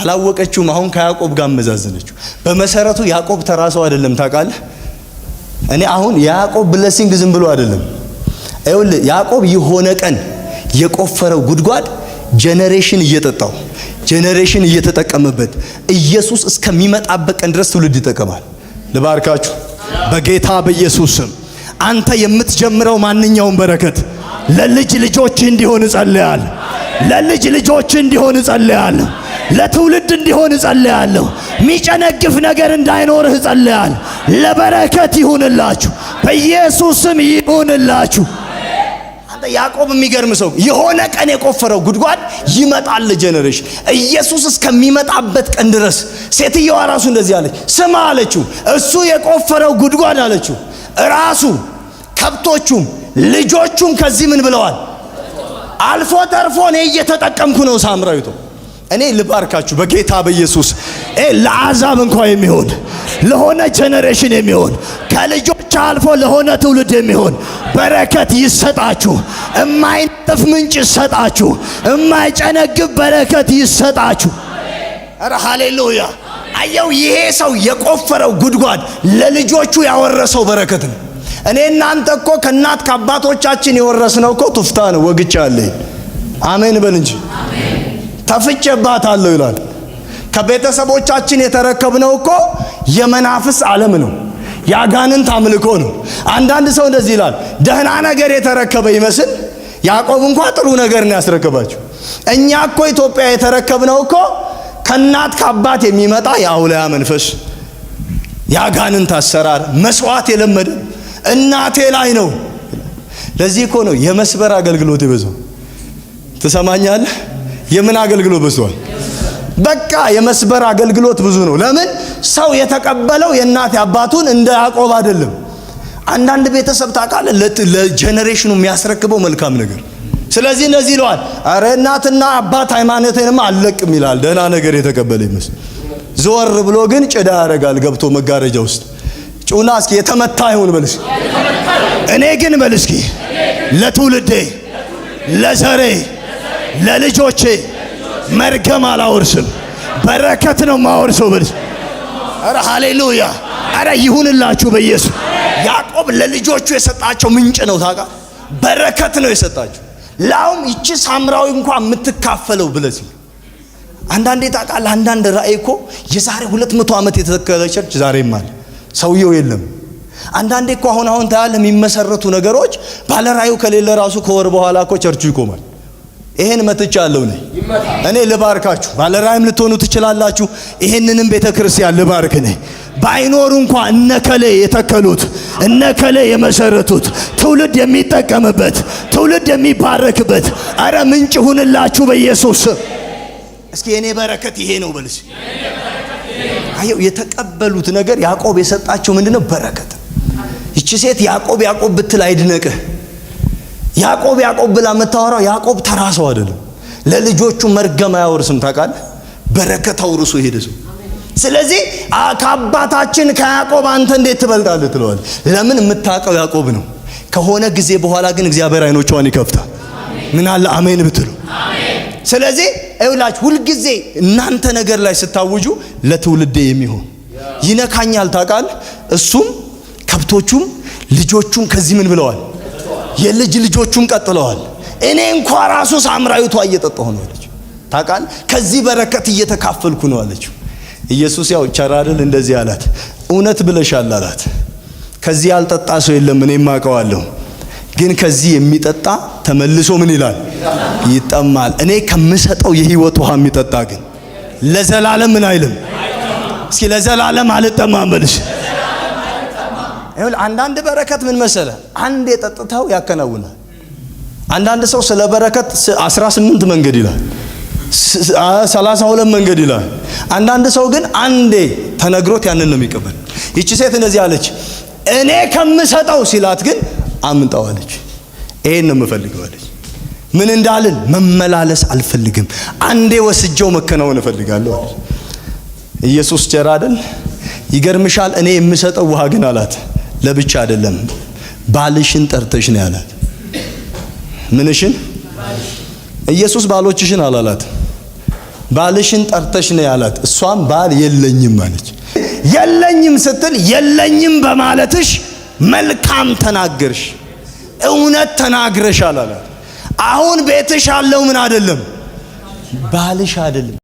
አላወቀችውም። አሁን ከያዕቆብ ጋር መዛዘነችው። በመሰረቱ ያዕቆብ ተራሰው አይደለም ታውቃለህ። እኔ አሁን ያዕቆብ ብለሲንግ ዝም ብሎ አይደለም። አይውል ያዕቆብ የሆነ ቀን የቆፈረው ጉድጓድ ጄነሬሽን እየጠጣው ጄነሬሽን እየተጠቀመበት ኢየሱስ እስከሚመጣበት ቀን ድረስ ትውልድ ይጠቀማል። ልባርካችሁ በጌታ በኢየሱስ ስም። አንተ የምትጀምረው ማንኛውም በረከት ለልጅ ልጆች እንዲሆን ጸልያለሁ። ለልጅ ልጆች እንዲሆን ጸልያለሁ። ለትውልድ እንዲሆን ጸልያለሁ። ሚጨነግፍ ነገር እንዳይኖርህ ጸልያለሁ። ለበረከት ይሁንላችሁ፣ በኢየሱስ ስም ይሁንላችሁ። አንተ ያዕቆብ የሚገርም ሰው የሆነ ቀን የቆፈረው ጉድጓድ ይመጣል ጄነሬሽን ኢየሱስ እስከሚመጣበት ቀን ድረስ። ሴትየዋ ራሱ እንደዚህ አለች፣ ስማ አለችው፣ እሱ የቆፈረው ጉድጓድ አለችው ራሱ ከብቶቹም ልጆቹም ከዚህ ምን ብለዋል? አልፎ ተርፎ እኔ እየተጠቀምኩ ነው። ሳምራዊቶ እኔ ልባርካችሁ በጌታ በኢየሱስ ለአሕዛብ እንኳን የሚሆን ለሆነ ጄነሬሽን የሚሆን ከልጆች አልፎ ለሆነ ትውልድ የሚሆን በረከት ይሰጣችሁ። እማይነጥፍ ምንጭ ይሰጣችሁ። እማይጨነግፍ በረከት ይሰጣችሁ። ኧረ ሃሌሉያ! አየው ይሄ ሰው የቆፈረው ጉድጓድ ለልጆቹ ያወረሰው በረከት ነው። እኔ እናንተ እኮ ከእናት ከአባቶቻችን የወረስነው እኮ ቱፍታ ነው። ወግቻለሁ። አሜን በል እንጂ ተፍቼባታለሁ ይላል። ከቤተሰቦቻችን የተረከብነው እኮ የመናፍስ ዓለም ነው፣ ያጋንንት አምልኮ ነው። አንዳንድ ሰው እንደዚህ ይላል፣ ደህና ነገር የተረከበ ይመስል ያዕቆብ እንኳን ጥሩ ነገር ነው ያስረከባቸው። እኛ እኮ ኢትዮጵያ የተረከብነው እኮ ከእናት ከአባት የሚመጣ የአውሊያ መንፈስ፣ ያጋንንት አሰራር፣ መስዋዕት የለመደ እናቴ ላይ ነው። ለዚህ እኮ ነው የመስበር አገልግሎት ይበዛው። ትሰማኛለህ? የምን አገልግሎት በዝቷል? በቃ የመስበር አገልግሎት ብዙ ነው። ለምን? ሰው የተቀበለው የእናት አባቱን እንደ ያዕቆብ አይደለም። አንዳንድ ቤተሰብ ታውቃለህ ለጄነሬሽኑ የሚያስረክበው መልካም ነገር። ስለዚህ እነዚህ ይለዋል፣ አረ እናትና አባት ሃይማኖቴንም አልለቅም ይላል። ደህና ነገር የተቀበለ ይመስል ዞር ብሎ ግን ጭዳ ያደርጋል ገብቶ መጋረጃ ውስጥ። ጩና እስኪ የተመታ ይሁን በል እስኪ። እኔ ግን በል እስኪ ለትውልዴ፣ ለዘሬ፣ ለልጆቼ መርገም አላወርስም፣ በረከት ነው ማወርሰው በል። አረ ሃሌሉያ! አረ ይሁንላችሁ በኢየሱስ። ያዕቆብ ለልጆቹ የሰጣቸው ምንጭ ነው ታውቃ፣ በረከት ነው የሰጣቸው። ላውም ይቺ ሳምራዊ እንኳን የምትካፈለው ብለህ አንዳንዴ ታውቃለህ፣ አንዳንድ ራእይ እኮ የዛሬ 200 ዓመት የተተከለ ቸርች ዛሬም አለ፣ ሰውየው የለም። አንዳንዴ እኮ አሁን ታያለህ የሚመሰረቱ ነገሮች ባለ ራእዩ ከሌለ ራሱ ከወር በኋላ እኮ ቸርቹ ይቆማል። ይሄን መትቻለሁ እኔ ልባርካችሁ። ባለ ራእይም ልትሆኑ ትችላላችሁ። ይሄንንም ቤተክርስቲያን ልባርክ ነኝ። ባይኖር እንኳን እነከለ የተከሉት እነከለ የመሰረቱት ትውልድ የሚጠቀምበት ትውልድ የሚባረክበት አረ ምንጭ ሁንላችሁ በኢየሱስ። እስኪ የኔ በረከት ይሄ ነው በልስ። አየው የተቀበሉት ነገር ያዕቆብ የሰጣቸው ምንድነው? በረከት። ይቺ ሴት ያዕቆብ ያዕቆብ ብትል አይድነቅህ። ያዕቆብ ያዕቆብ ብላ መታወራው ያዕቆብ ተራ ሰው አይደለም። ለልጆቹ መርገም አያወርስም ታውቃለህ፣ በረከት አውርሶ ሄደ ሰው። ስለዚህ ከአባታችን ከያዕቆብ አንተ እንዴት ትበልጣለህ ትለዋል። ለምን? የምታውቀው ያዕቆብ ነው። ከሆነ ጊዜ በኋላ ግን እግዚአብሔር አይኖቿን ይከፍታል። ምን አለ አሜን ብትሉ። ስለዚህ አይውላችሁ ሁሉ ጊዜ እናንተ ነገር ላይ ስታውጁ ለትውልድ የሚሆን ይነካኛል ታውቃለህ። እሱም ከብቶቹም ልጆቹም ከዚህ ምን ብለዋል? የልጅ ልጆቹም ቀጥለዋል። እኔ እንኳን ራሱ ሳምራዊቷ እየጠጣሁ ነው አለች። ታውቃለህ ከዚህ በረከት እየተካፈልኩ ነው አለች። ኢየሱስ ያው ቸራድል እንደዚህ አላት፣ እውነት ብለሻል አላት። ከዚህ ያልጠጣ ሰው የለም እኔም አውቀዋለሁ። ግን ከዚህ የሚጠጣ ተመልሶ ምን ይላል? ይጠማል። እኔ ከምሰጠው የህይወት ውሃ የሚጠጣ ግን ለዘላለም ምን አይልም። እስኪ ለዘላለም አልጠማም በልሽ። አንዳንድ በረከት ምን መሰለ፣ አንድ የጠጥተው ያከናውናል። አንዳንድ ሰው ስለ በረከት 18 መንገድ ይላል፣ 32 መንገድ ይላል። አንዳንድ ሰው ግን አንዴ ተነግሮት ያንን ነው የሚቀበል። ይቺ ሴት እንደዚህ አለች፣ እኔ ከምሰጠው ሲላት ግን አምጣዋለች። ይሄን ነው የምፈልገው አለች። ምን እንዳልን መመላለስ አልፈልግም፣ አንዴ ወስጄው መከናወን እፈልጋለሁ አለች። ኢየሱስ ቸር አይደል? ይገርምሻል፣ እኔ የምሰጠው ውሃ ግን አላት ለብቻ አይደለም፣ ባልሽን ጠርተሽ ነው ያላት። ምንሽን? ኢየሱስ ባሎችሽን አላላት፣ ባልሽን ጠርተሽ ነው ያላት። እሷም ባል የለኝም አለች። የለኝም ስትል የለኝም በማለትሽ መልካም ተናገርሽ፣ እውነት ተናግረሻል አላት። አሁን ቤትሽ ያለው ምን አይደለም? ባልሽ አይደለም።